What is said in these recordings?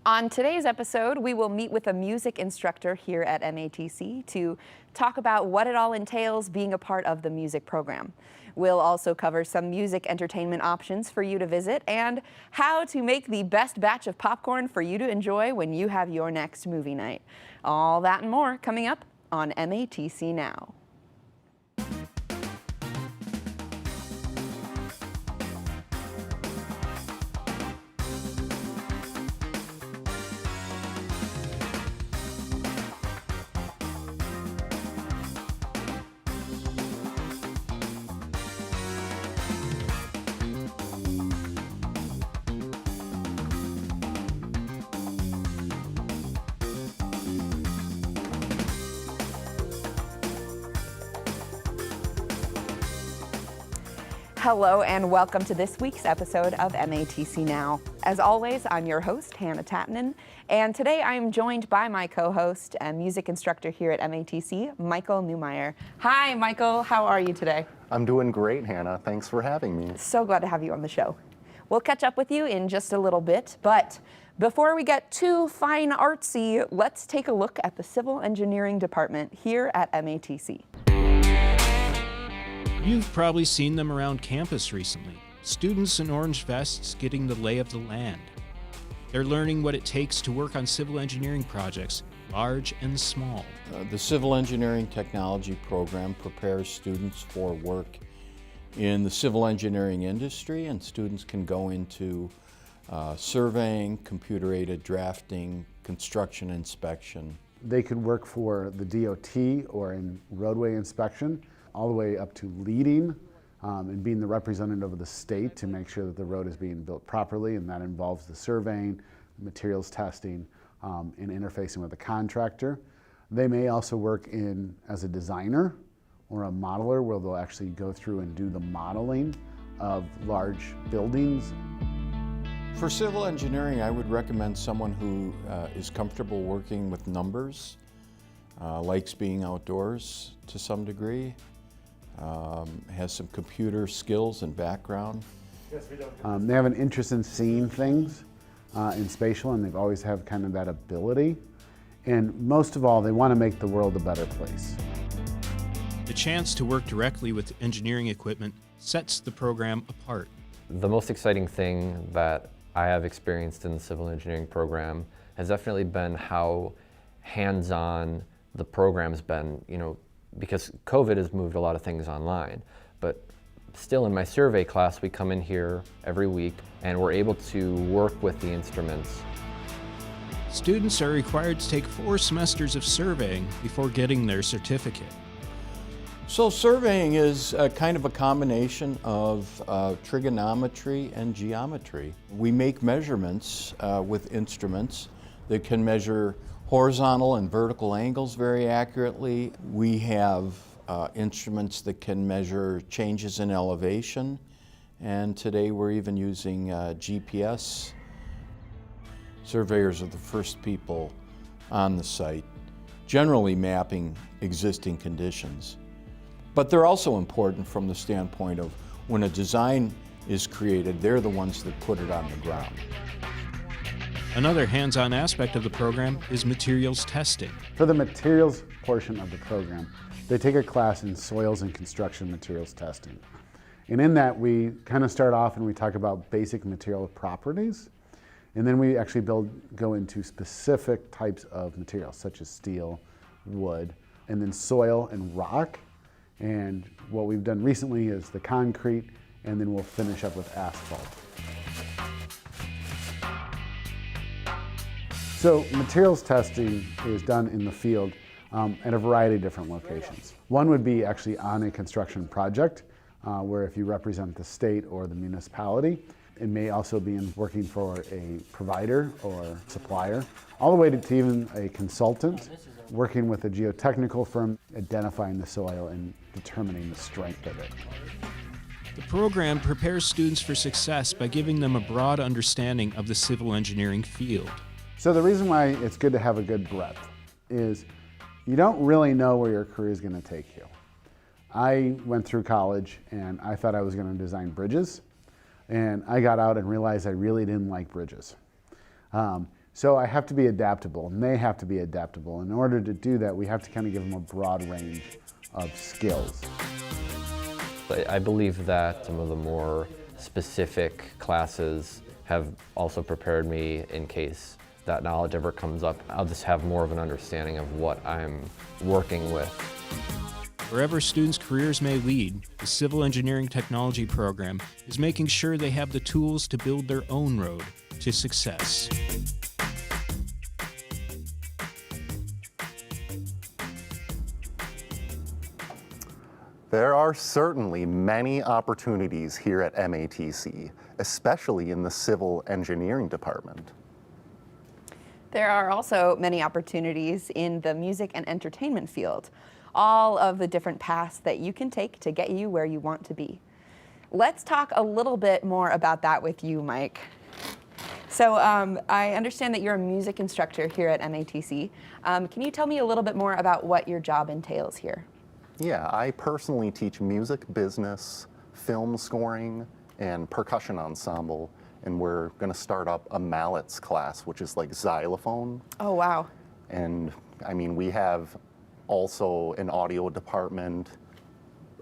On today's episode, we will meet with a music instructor here at MATC to talk about what it all entails being a part of the music program. We'll also cover some music entertainment options for you to visit and how to make the best batch of popcorn for you to enjoy when you have your next movie night. All that and more coming up on MATC Now. Hello and welcome to this week's episode of MATC Now. As always, I'm your host, Hannah Tahtinen, and today I'm joined by my co-host and music instructor here at MATC, Michael Newmeyer. Hi, Michael. How are you today? I'm doing great, Hannah. Thanks for having me. So glad to have you on the show. We'll catch up with you in just a little bit, but before we get too fine artsy, let's take a look at the Civil Engineering Department here at MATC. You've probably seen them around campus recently. Students in orange vests getting the lay of the land. They're learning what it takes to work on civil engineering projects, large and small. The Civil Engineering Technology program prepares students for work in the civil engineering industry, and students can go into surveying, computer-aided drafting, construction inspection. They could work for the DOT or in roadway inspection, all the way up to leading and being the representative of the state to make sure that the road is being built properly, and that involves the surveying, materials testing, and interfacing with the contractor. They may also work as a designer or a modeler, where they'll actually go through and do the modeling of large buildings. For civil engineering, I would recommend someone who is comfortable working with numbers, likes being outdoors to some degree, has some computer skills and background. They have an interest in seeing things in spatial, and they've always have kind of that ability. And most of all, they want to make the world a better place. The chance to work directly with engineering equipment sets the program apart. The most exciting thing that I have experienced in the civil engineering program has definitely been how hands-on the program's been, because COVID has moved a lot of things online. But still, in my survey class, we come in here every week and we're able to work with the instruments. Students are required to take 4 semesters of surveying before getting their certificate. So surveying is kind of a combination of trigonometry and geometry. We make measurements with instruments that can measure horizontal and vertical angles very accurately. We have instruments that can measure changes in elevation, and today we're even using GPS. Surveyors are the first people on the site, generally mapping existing conditions. But they're also important from the standpoint of when a design is created, they're the ones that put it on the ground. Another hands-on aspect of the program is materials testing. For the materials portion of the program, they take a class in soils and construction materials testing. And in that, we kind of start off and we talk about basic material properties, and then we actually go into specific types of materials, such as steel, wood, and then soil and rock. And what we've done recently is the concrete, and then we'll finish up with asphalt. So materials testing is done in the field at a variety of different locations. One would be actually on a construction project, where if you represent the state or the municipality. It may also be in working for a provider or supplier, all the way to even a consultant, working with a geotechnical firm, identifying the soil and determining the strength of it. The program prepares students for success by giving them a broad understanding of the civil engineering field. So the reason why it's good to have a good breadth is you don't really know where your career is going to take you. I went through college and I thought I was going to design bridges, and I got out and realized I really didn't like bridges. So I have to be adaptable, and they have to be adaptable. In order to do that, we have to kind of give them a broad range of skills. I believe that some of the more specific classes have also prepared me in case that knowledge ever comes up. I'll just have more of an understanding of what I'm working with. Wherever students' careers may lead, the Civil Engineering Technology program is making sure they have the tools to build their own road to success. There are certainly many opportunities here at MATC, especially in the civil engineering department. There are also many opportunities in the music and entertainment field, all of the different paths that you can take to get you where you want to be. Let's talk a little bit more about that with you, Mike. So I understand that you're a music instructor here at MATC. Can you tell me a little bit more about what your job entails here? Yeah, I personally teach music business, film scoring, and percussion ensemble, and we're going to start up a mallets class, which is like xylophone. Oh, wow. And I mean, we have also an audio department,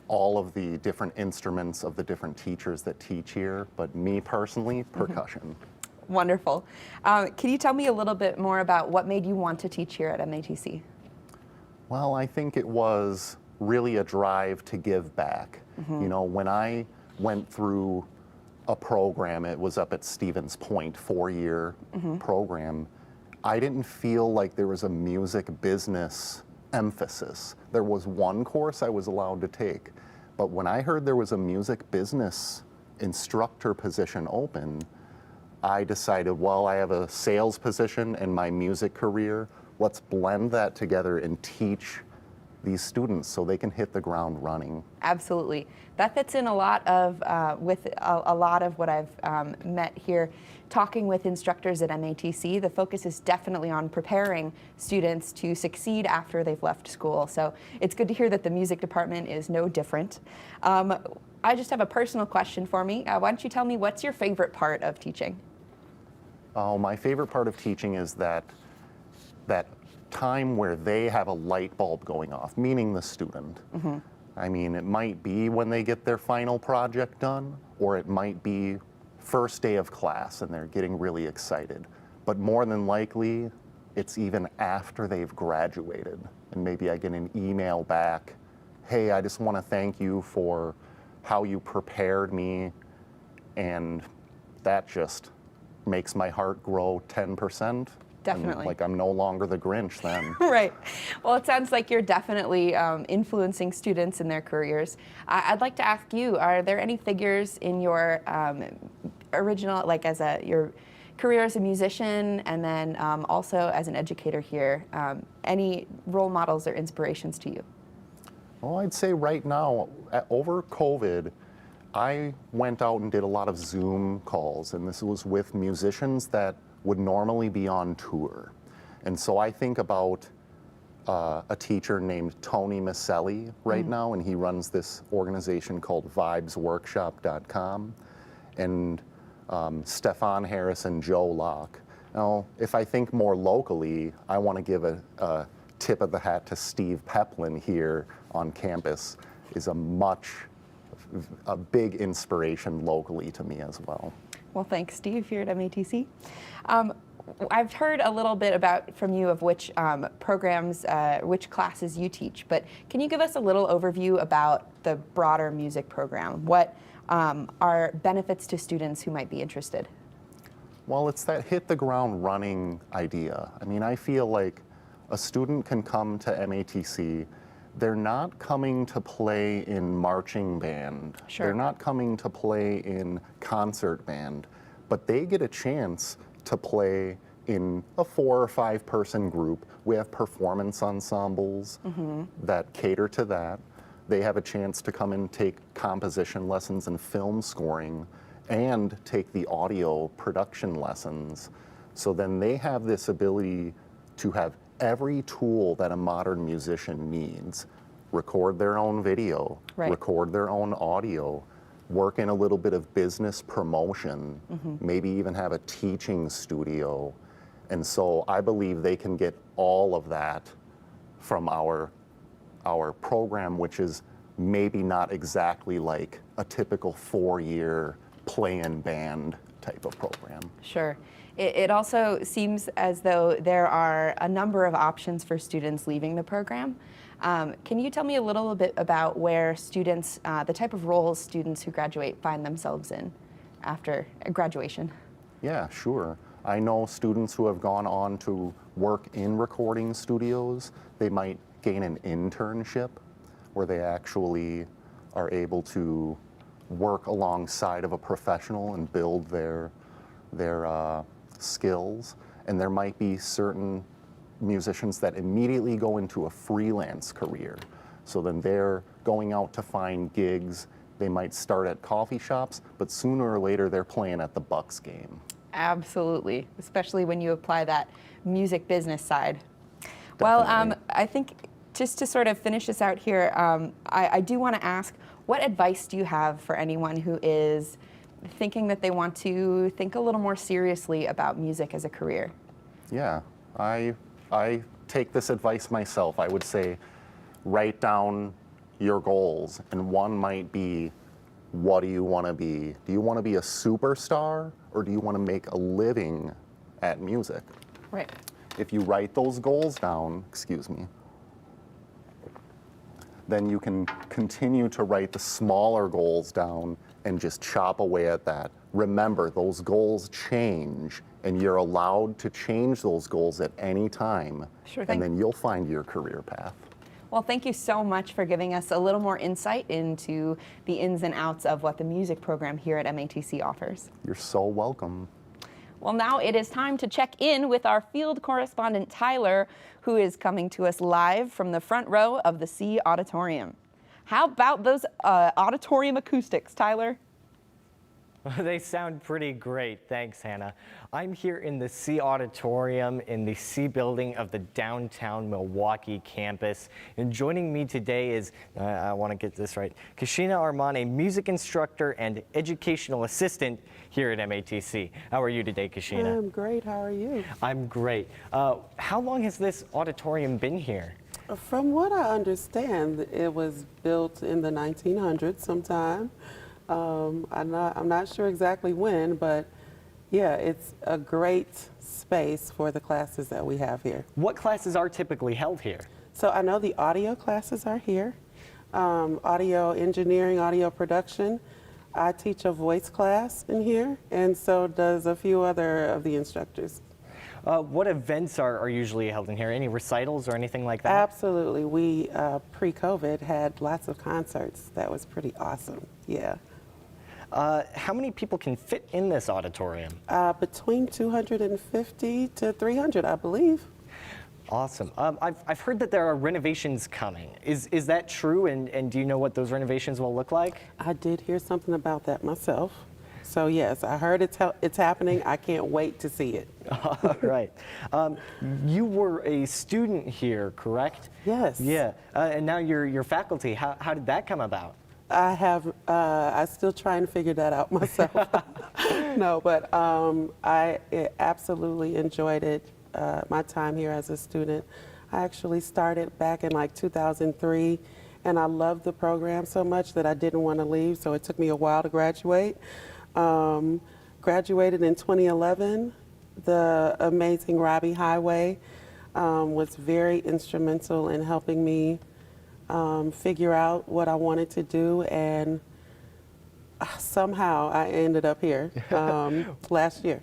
all of the different instruments of the different teachers that teach here, but me personally, percussion. Wonderful. Can you tell me a little bit more about what made you want to teach here at MATC? Well, I think it was really a drive to give back. You know, when I went through a program, it was up at Stevens Point, 4-year program, I didn't feel like there was a music business emphasis. There was one course I was allowed to take, but when I heard there was a music business instructor position open, I decided, well, I have a sales position and my music career, let's blend that together and teach these students so they can hit the ground running. Absolutely. That fits in a lot of, with a lot of what I've met here. Talking with instructors at MATC, the focus is definitely on preparing students to succeed after they've left school. So it's good to hear that the music department is no different. I just have a personal question for me. Why don't you tell me what's your favorite part of teaching? Oh, my favorite part of teaching is that time where they have a light bulb going off, meaning the student. I mean, it might be when they get their final project done, or it might be first day of class and they're getting really excited. But more than likely, it's even after they've graduated. And maybe I get an email back, hey, I just want to thank you for how you prepared me. And that just makes my heart grow 10%. Definitely. Like I'm no longer the Grinch then. Right. Well, it sounds like you're definitely influencing students in their careers. I'd like to ask you, are there any figures in your original, like as your career as a musician and then also as an educator here, any role models or inspirations to you? Well, I'd say right now, over COVID, I went out and did a lot of Zoom calls, and this was with musicians that would normally be on tour. And so I think about a teacher named Tony Maselli right now, and he runs this organization called vibesworkshop.com, and Stefan Harris and Joe Locke. Now, if I think more locally, I want to give a tip of the hat to Steve Peplin here on campus, is a big inspiration locally to me as well. Well, thanks, Steve, here at MATC. I've heard a little bit from you of which programs, which classes you teach, but can you give us a little overview about the broader music program? What are benefits to students who might be interested? Well, it's that hit the ground running idea. I mean, I feel like a student can come to MATC, they're not coming to play in marching band. Sure. They're not coming to play in concert band, but they get a chance to play in a 4 or 5 person group. We have performance ensembles that cater to that. They have a chance to come and take composition lessons and film scoring and take the audio production lessons. So then they have this ability to have every tool that a modern musician needs. Record their own video, record their own audio, work in a little bit of business promotion, maybe even have a teaching studio. And so I believe they can get all of that from our program, which is maybe not exactly like a typical 4-year play in band type of program. Sure. It also seems as though there are a number of options for students leaving the program. Can you tell me a little bit about where students, the type of roles students who graduate find themselves in after graduation? Yeah, sure. I know students who have gone on to work in recording studios. They might gain an internship where they actually are able to work alongside of a professional and build their skills. And there might be certain musicians that immediately go into a freelance career. So then they're going out to find gigs. They might start at coffee shops, but sooner or later they're playing at the Bucks game. Absolutely, especially when you apply that music business side. Well, I think just to sort of finish this out here, I do want to ask, what advice do you have for anyone who is thinking that they want to think a little more seriously about music as a career? Yeah, I take this advice myself. I would say write down your goals, and one might be, what do you want to be? Do you want to be a superstar, or do you want to make a living at music? Right. If you write those goals down, then you can continue to write the smaller goals down and just chop away at that. Remember, those goals change, and you're allowed to change those goals at any time. Sure thing. And then you'll find your career path. Well, thank you so much for giving us a little more insight into the ins and outs of what the music program here at MATC offers. You're so welcome. Well, now it is time to check in with our field correspondent, Tyler, who is coming to us live from the front row of the C Auditorium. How about those auditorium acoustics, Tyler? They sound pretty great. Thanks, Hannah. I'm here in the C Auditorium in the C building of the downtown Milwaukee campus. And joining me today is, I want to get this right, Kashina Arman, a music instructor and educational assistant here at MATC. How are you today, Kashina? I'm great. How are you? I'm great. How long has this auditorium been here? From what I understand, it was built in the 1900s sometime. I'm not sure exactly when, but yeah, it's a great space for the classes that we have here. What classes are typically held here? So I know the audio classes are here, audio engineering, audio production. I teach a voice class in here, and so does a few other of the instructors. What events are usually held in here? Any recitals or anything like that? Absolutely. We, pre-COVID, had lots of concerts. That was pretty awesome. Yeah. How many people can fit in this auditorium? Between 250 to 300, I believe. Awesome. I've heard that there are renovations coming. Is that true? And do you know what those renovations will look like? I did hear something about that myself. So yes, I heard it's happening. I can't wait to see it. All right. You were a student here, correct? Yes. Yeah. And now you're faculty. How did that come about? I still try and figure that out myself. No, but I absolutely enjoyed it, my time here as a student. I actually started back in like 2003, and I loved the program so much that I didn't want to leave, so it took me a while to graduate. Graduated in 2011. The amazing Robbie Highway was very instrumental in helping me figure out what I wanted to do, and somehow I ended up here last year.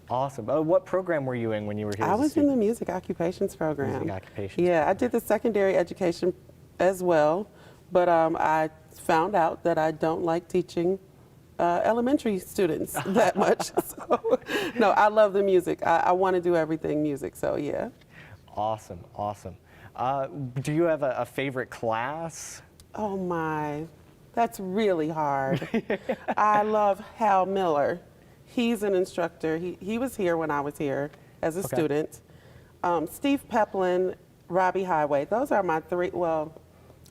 Awesome. What program were you in when you were here? I was in the music occupations program. Music occupations. Yeah, I did the secondary education as well, but I found out that I don't like teaching elementary students that much. So, no, I love the music. I want to do everything music, so yeah. Awesome, awesome. Do you have a favorite class? Oh my, that's really hard. I love Hal Miller. He's an instructor. He was here when I was here as a student. Steve Peplin, Robbie Highway. Those are my three. Well,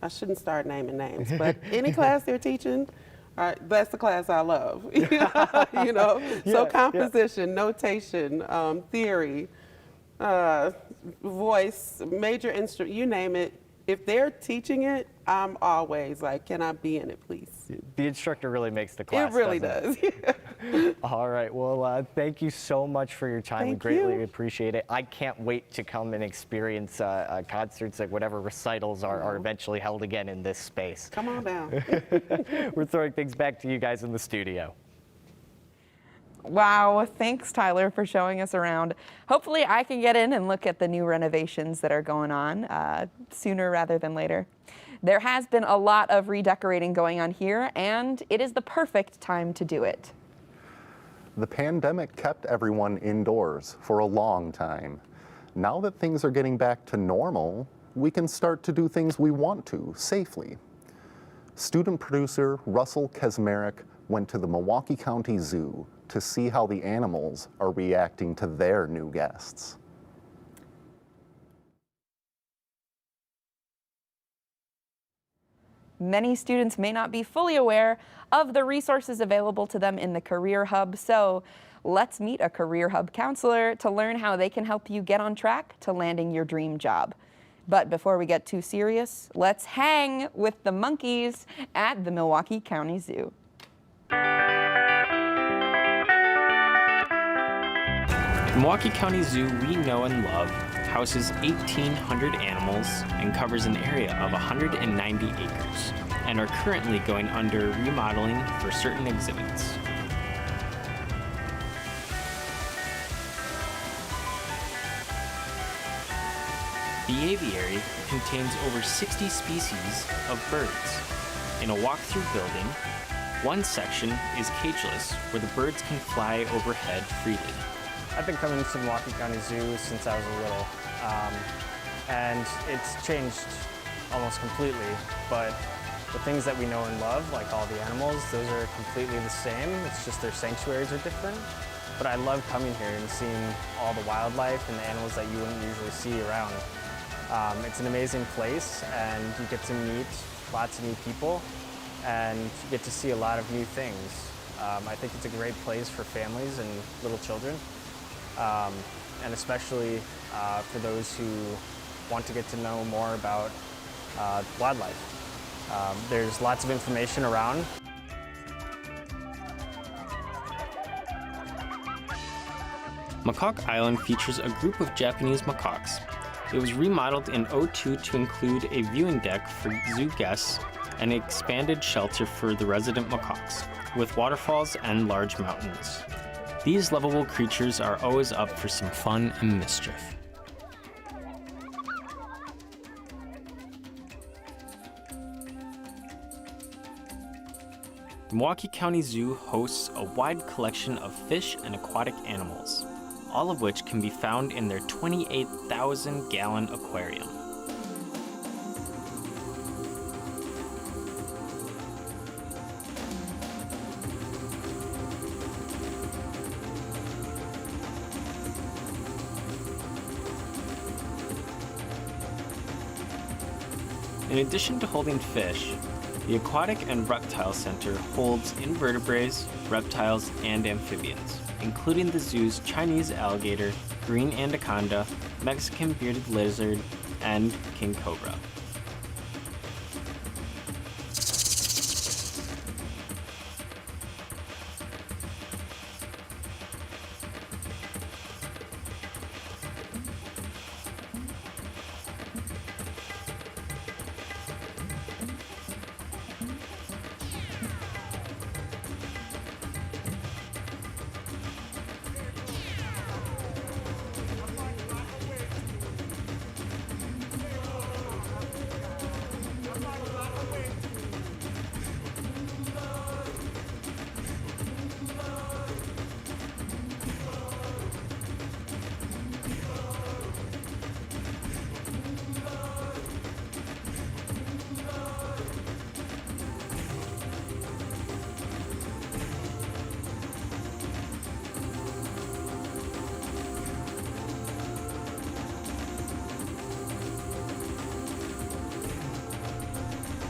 I shouldn't start naming names, but any class they're teaching, that's the class I love. You know, so composition, notation, theory, voice, major instrument, you name it. If they're teaching it, I'm always like, can I be in it, please? The instructor really makes the class. It really doesn't does. it? All right. Well, thank you so much for your time. We Thank greatly you. appreciate it. I can't wait to come and experience concerts, like whatever recitals are eventually held again in this space. Come on down. We're throwing things back to you guys in the studio. Wow, thanks Tyler for showing us around. Hopefully I can get in and look at the new renovations that are going on sooner rather than later. There has been a lot of redecorating going on here, and it is the perfect time to do it. The pandemic kept everyone indoors for a long time. Now that things are getting back to normal, we can start to do things we want to safely. Student producer Russell Kaczmarek went to the Milwaukee County Zoo to see how the animals are reacting to their new guests. Many students may not be fully aware of the resources available to them in the Career Hub, so let's meet a Career Hub counselor to learn how they can help you get on track to landing your dream job. But before we get too serious, let's hang with the monkeys at the Milwaukee County Zoo. The Milwaukee County Zoo we know and love houses 1,800 animals and covers an area of 190 acres, and are currently going under remodeling for certain exhibits. The aviary contains over 60 species of birds. In a walk-through building, one section is cageless, where the birds can fly overhead freely. I've been coming to Milwaukee County Zoo since I was a little, and it's changed almost completely, but the things that we know and love, like all the animals, those are completely the same. It's just their sanctuaries are different. But I love coming here and seeing all the wildlife and the animals that you wouldn't usually see around. It's an amazing place, and you get to meet lots of new people, and you get to see a lot of new things. I think it's a great place for families and little children. And especially for those who want to get to know more about wildlife. There's lots of information around. Macaque Island features a group of Japanese macaques. It was remodeled in '02 to include a viewing deck for zoo guests and an expanded shelter for the resident macaques, with waterfalls and large mountains. These lovable creatures are always up for some fun and mischief. The Milwaukee County Zoo hosts a wide collection of fish and aquatic animals, all of which can be found in their 28,000-gallon aquarium. In addition to holding fish, the Aquatic and Reptile Center holds invertebrates, reptiles, and amphibians, including the zoo's Chinese alligator, green anaconda, Mexican bearded lizard, and king cobra.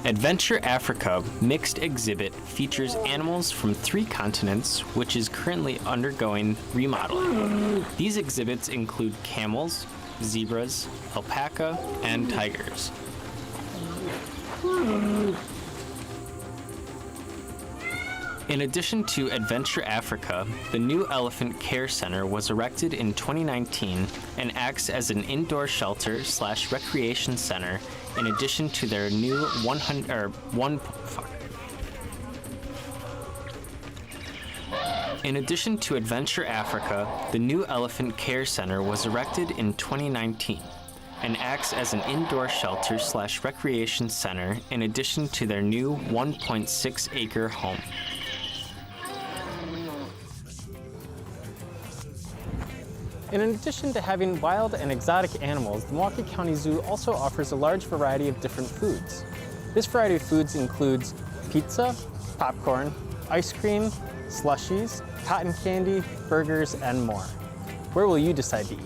Adventure Africa Mixed Exhibit features animals from 3 continents, which is currently undergoing remodeling. These exhibits include camels, zebras, alpaca, and tigers. In addition to Adventure Africa, the new Elephant Care Center was erected in 2019 and acts as an indoor shelter/recreation center in addition to their new In addition to Adventure Africa, the new Elephant Care Center was erected in 2019 and acts as an indoor shelter/recreation center in addition to their new 1.6-acre home. In addition to having wild and exotic animals, the Milwaukee County Zoo also offers a large variety of different foods. This variety of foods includes pizza, popcorn, ice cream, slushies, cotton candy, burgers, and more. Where will you decide to eat?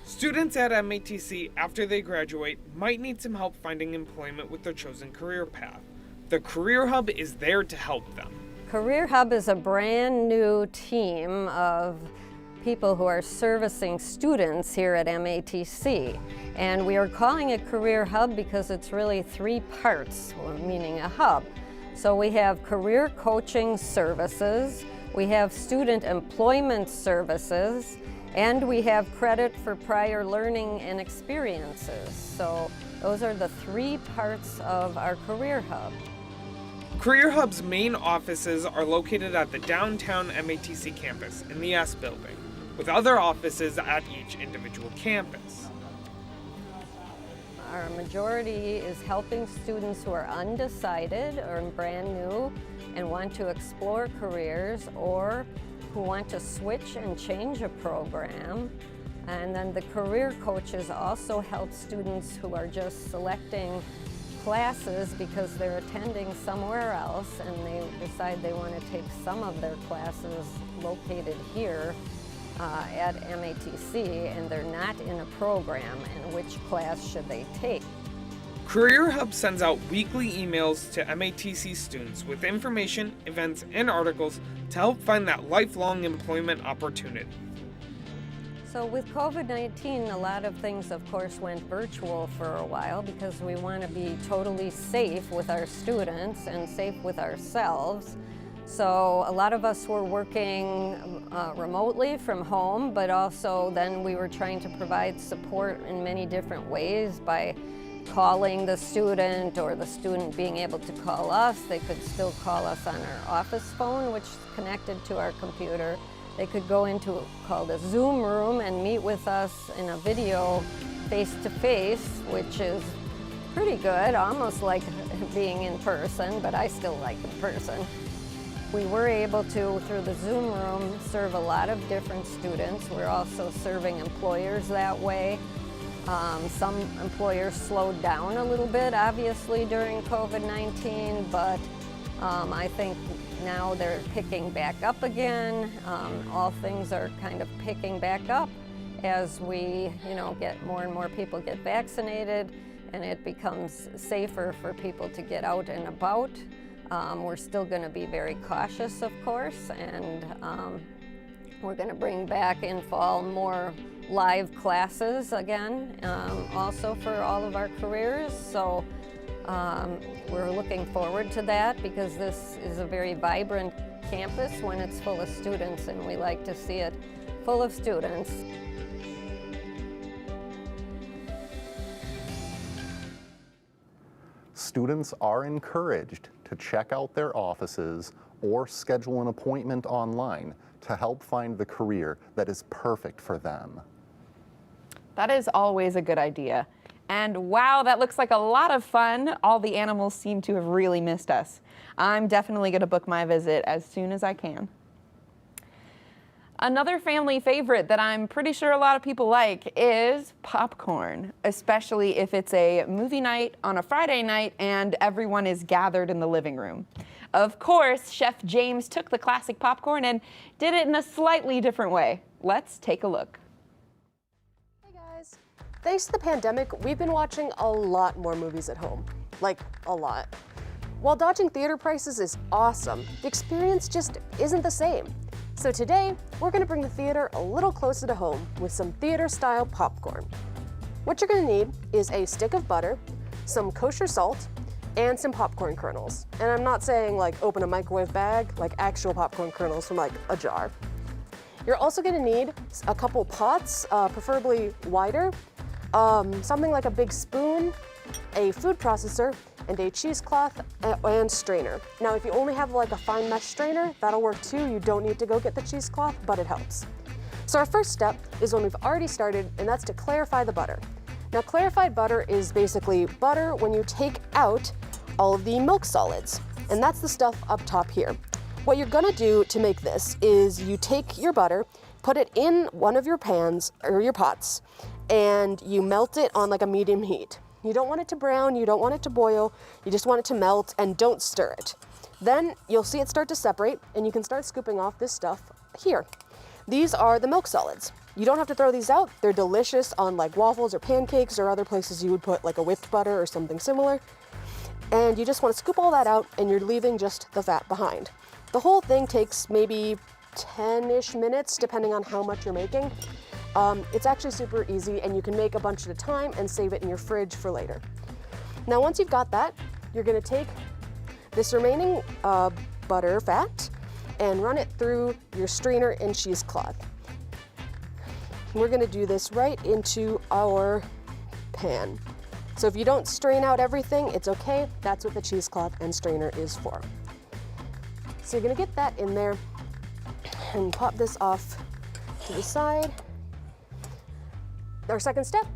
Students at MATC, after they graduate, might need some help finding employment with their chosen career path. The Career Hub is there to help them. Career Hub is a brand new team of people who are servicing students here at MATC. And we are calling it Career Hub because it's really 3 parts, meaning a hub. So we have career coaching services, we have student employment services, and we have credit for prior learning and experiences. So those are the 3 parts of our Career Hub. Career Hub's main offices are located at the downtown MATC campus in the S building, with other offices at each individual campus. Our majority is helping students who are undecided or brand new and want to explore careers, or who want to switch and change a program. And then the career coaches also help students who are just selecting classes because they're attending somewhere else and they decide they want to take some of their classes located here at MATC, and they're not in a program, and which class should they take? Career Hub sends out weekly emails to MATC students with information, events, and articles to help find that lifelong employment opportunity. So with COVID-19, a lot of things, of course, went virtual for a while because we want to be totally safe with our students and safe with ourselves. So a lot of us were working remotely from home, but also then we were trying to provide support in many different ways by calling the student, or the student being able to call us. They could still call us on our office phone, which is connected to our computer. They could go into called a Zoom room and meet with us in a video face-to-face, which is pretty good, almost like being in person, but I still like in person. We were able to, through the Zoom room, serve a lot of different students. We're also serving employers that way. Some employers slowed down a little bit, obviously, during COVID-19, but I think now they're picking back up again. All things are kind of picking back up as we, get more and more people get vaccinated, and it becomes safer for people to get out and about. We're still going to be very cautious, of course, and we're going to bring back in fall more live classes again, also for all of our careers. So we're looking forward to that because this is a very vibrant campus when it's full of students, and we like to see it full of students. Students are encouraged to check out their offices or schedule an appointment online to help find the career that is perfect for them. That is always a good idea. And wow, that looks like a lot of fun. All the animals seem to have really missed us. I'm definitely going to book my visit as soon as I can. Another family favorite that I'm pretty sure a lot of people like is popcorn, especially if it's a movie night on a Friday night and everyone is gathered in the living room. Of course, Chef James took the classic popcorn and did it in a slightly different way. Let's take a look. Hey guys. Thanks to the pandemic, we've been watching a lot more movies at home. Like, a lot. While dodging theater prices is awesome, the experience just isn't the same. So today, we're gonna bring the theater a little closer to home with some theater-style popcorn. What you're gonna need is a stick of butter, some kosher salt, and some popcorn kernels. And I'm not saying like open a microwave bag, like actual popcorn kernels from like a jar. You're also gonna need a couple pots, preferably wider, something like a big spoon, a food processor, and a cheesecloth and strainer. Now, if you only have like a fine mesh strainer, that'll work too. You don't need to go get the cheesecloth, but it helps. So our first step is one we've already started, and that's to clarify the butter. Now, clarified butter is basically butter when you take out all of the milk solids, and that's the stuff up top here. What you're gonna do to make this is you take your butter, put it in one of your pans or your pots, and you melt it on like a medium heat. You don't want it to brown, you don't want it to boil, you just want it to melt, and don't stir it. Then you'll see it start to separate, and you can start scooping off this stuff here. These are the milk solids. You don't have to throw these out. They're delicious on like waffles or pancakes or other places you would put like a whipped butter or something similar. And you just want to scoop all that out, and you're leaving just the fat behind. The whole thing takes maybe 10-ish minutes, depending on how much you're making. It's actually super easy, and you can make a bunch at a time and save it in your fridge for later. Now, once you've got that, you're gonna take this remaining butter fat and run it through your strainer and cheesecloth. We're gonna do this right into our pan. So if you don't strain out everything, it's okay. That's what the cheesecloth and strainer is for. So you're gonna get that in there and pop this off to the side. Our second step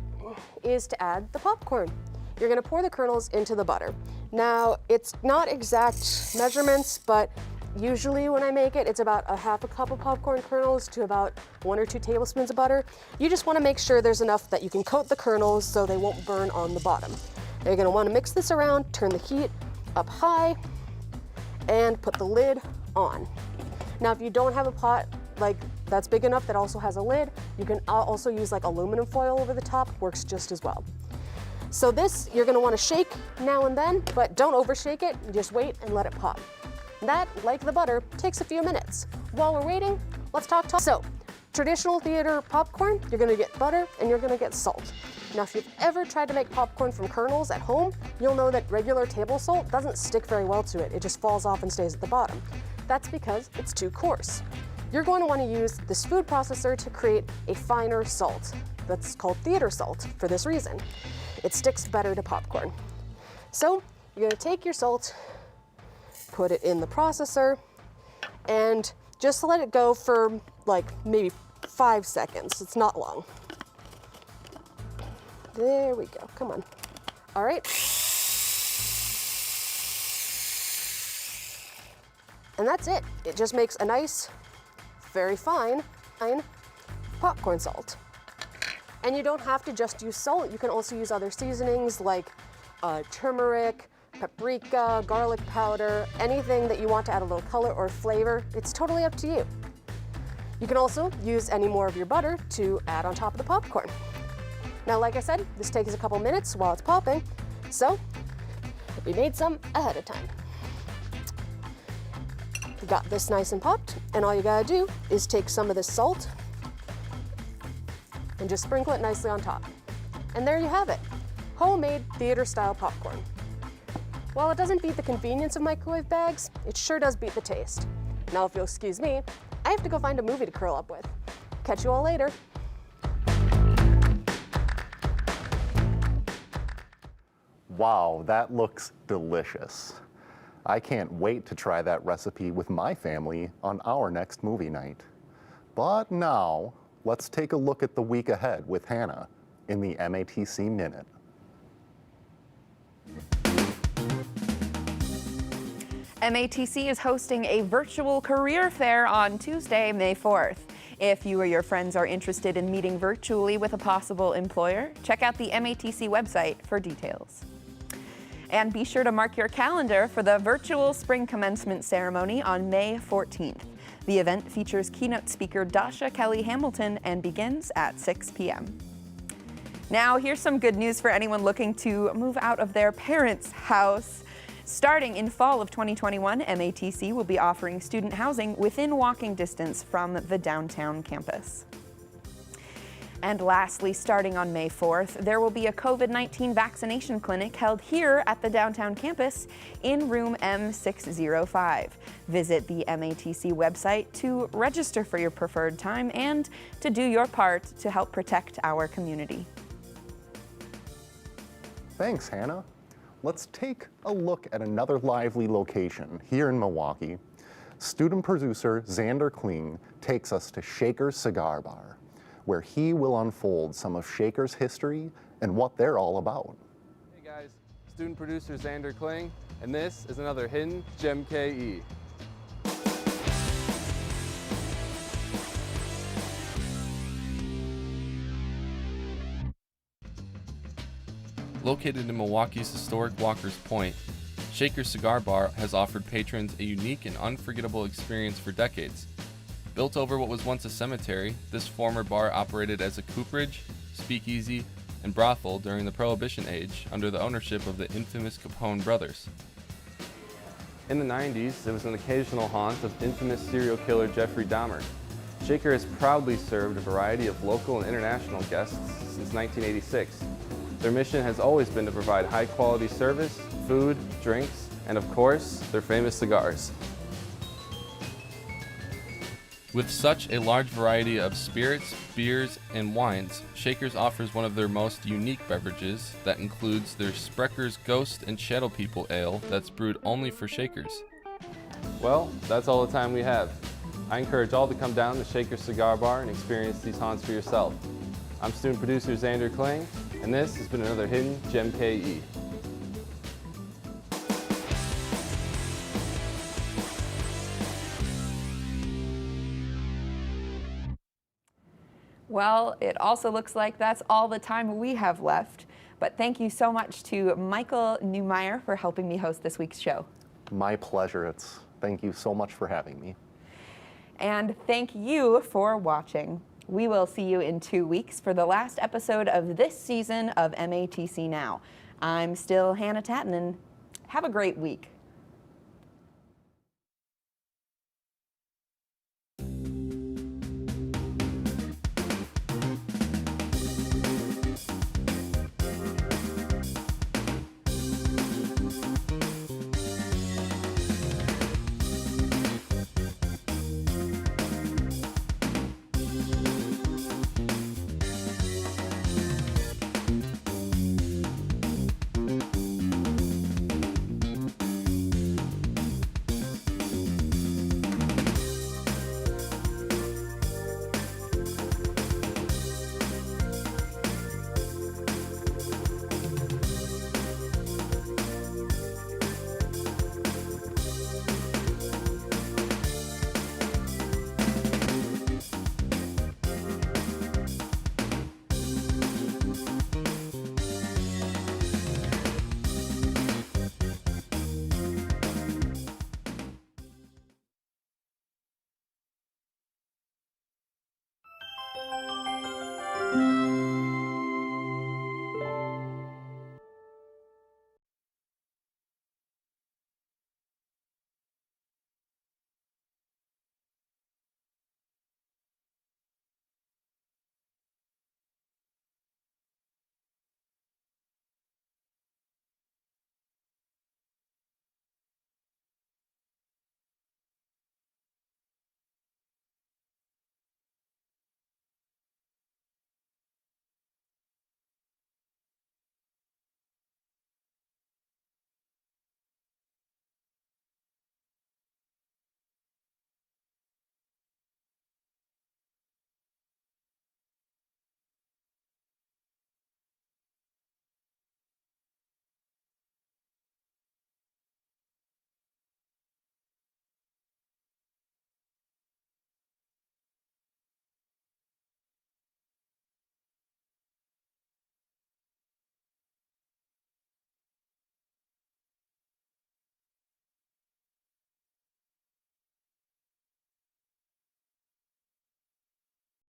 is to add the popcorn. You're gonna pour the kernels into the butter. Now, it's not exact measurements, but usually when I make it, it's about a half a cup of popcorn kernels to about 1 or 2 tablespoons of butter. You just wanna make sure there's enough that you can coat the kernels so they won't burn on the bottom. Now you're gonna wanna mix this around, turn the heat up high, and put the lid on. Now, if you don't have a pot like that's big enough that also has a lid, you can also use like aluminum foil over the top, works just as well. So this, you're gonna wanna shake now and then, but don't overshake it, just wait and let it pop. That, like the butter, takes a few minutes. While we're waiting, let's talk. So, traditional theater popcorn, you're gonna get butter and you're gonna get salt. Now, if you've ever tried to make popcorn from kernels at home, you'll know that regular table salt doesn't stick very well to it. It just falls off and stays at the bottom. That's because it's too coarse. You're going to want to use this food processor to create a finer salt. That's called theater salt for this reason. It sticks better to popcorn. So you're going to take your salt, put it in the processor, and just let it go for like maybe 5 seconds. It's not long. There we go, come on. All right. And that's it. It just makes a nice, very fine popcorn salt. And you don't have to just use salt. You can also use other seasonings like turmeric, paprika, garlic powder, anything that you want to add a little color or flavor. It's totally up to you. You can also use any more of your butter to add on top of the popcorn. Now, like I said, this takes a couple minutes while it's popping, so we made some ahead of time. We got this nice and popped, and all you gotta do is take some of this salt and just sprinkle it nicely on top. And there you have it, homemade theater-style popcorn. While it doesn't beat the convenience of microwave bags, it sure does beat the taste. Now, if you'll excuse me, I have to go find a movie to curl up with. Catch you all later. Wow, that looks delicious. I can't wait to try that recipe with my family on our next movie night. But now, let's take a look at the week ahead with Hannah in the MATC Minute. MATC is hosting a virtual career fair on Tuesday, May 4th. If you or your friends are interested in meeting virtually with a possible employer, check out the MATC website for details. And be sure to mark your calendar for the virtual spring commencement ceremony on May 14th. The event features keynote speaker Dasha Kelly Hamilton and begins at 6 p.m. Now, here's some good news for anyone looking to move out of their parents' house. Starting in fall of 2021, MATC will be offering student housing within walking distance from the downtown campus. And lastly, starting on May 4th, there will be a COVID-19 vaccination clinic held here at the downtown campus in room M605. Visit the MATC website to register for your preferred time and to do your part to help protect our community. Thanks, Hannah. Let's take a look at another lively location here in Milwaukee. Student producer Xander Kling takes us to Shaker's Cigar Bar, where he will unfold some of Shaker's history and what they're all about. Hey guys, student producer Xander Kling, and this is another hidden geMKE. Located in Milwaukee's historic Walker's Point, Shaker's Cigar Bar has offered patrons a unique and unforgettable experience for decades. Built over what was once a cemetery, this former bar operated as a cooperage, speakeasy, and brothel during the Prohibition age under the ownership of the infamous Capone brothers. In the 90s, it was an occasional haunt of infamous serial killer Jeffrey Dahmer. Shaker has proudly served a variety of local and international guests since 1986. Their mission has always been to provide high-quality service, food, drinks, and of course, their famous cigars. With such a large variety of spirits, beers, and wines, Shaker's offers one of their most unique beverages that includes their Sprecker's Ghost and Shadow People Ale that's brewed only for Shaker's. Well, that's all the time we have. I encourage all to come down to Shaker's Cigar Bar and experience these haunts for yourself. I'm student producer Xander Kling, and this has been another hidden geMKE. Well, it also looks like that's all the time we have left. But thank you so much to Michael Neumeyer for helping me host this week's show. My pleasure. Thank you so much for having me. And thank you for watching. We will see you in 2 weeks for the last episode of this season of MATC Now. I'm still Hannah Tahtinen. Have a great week.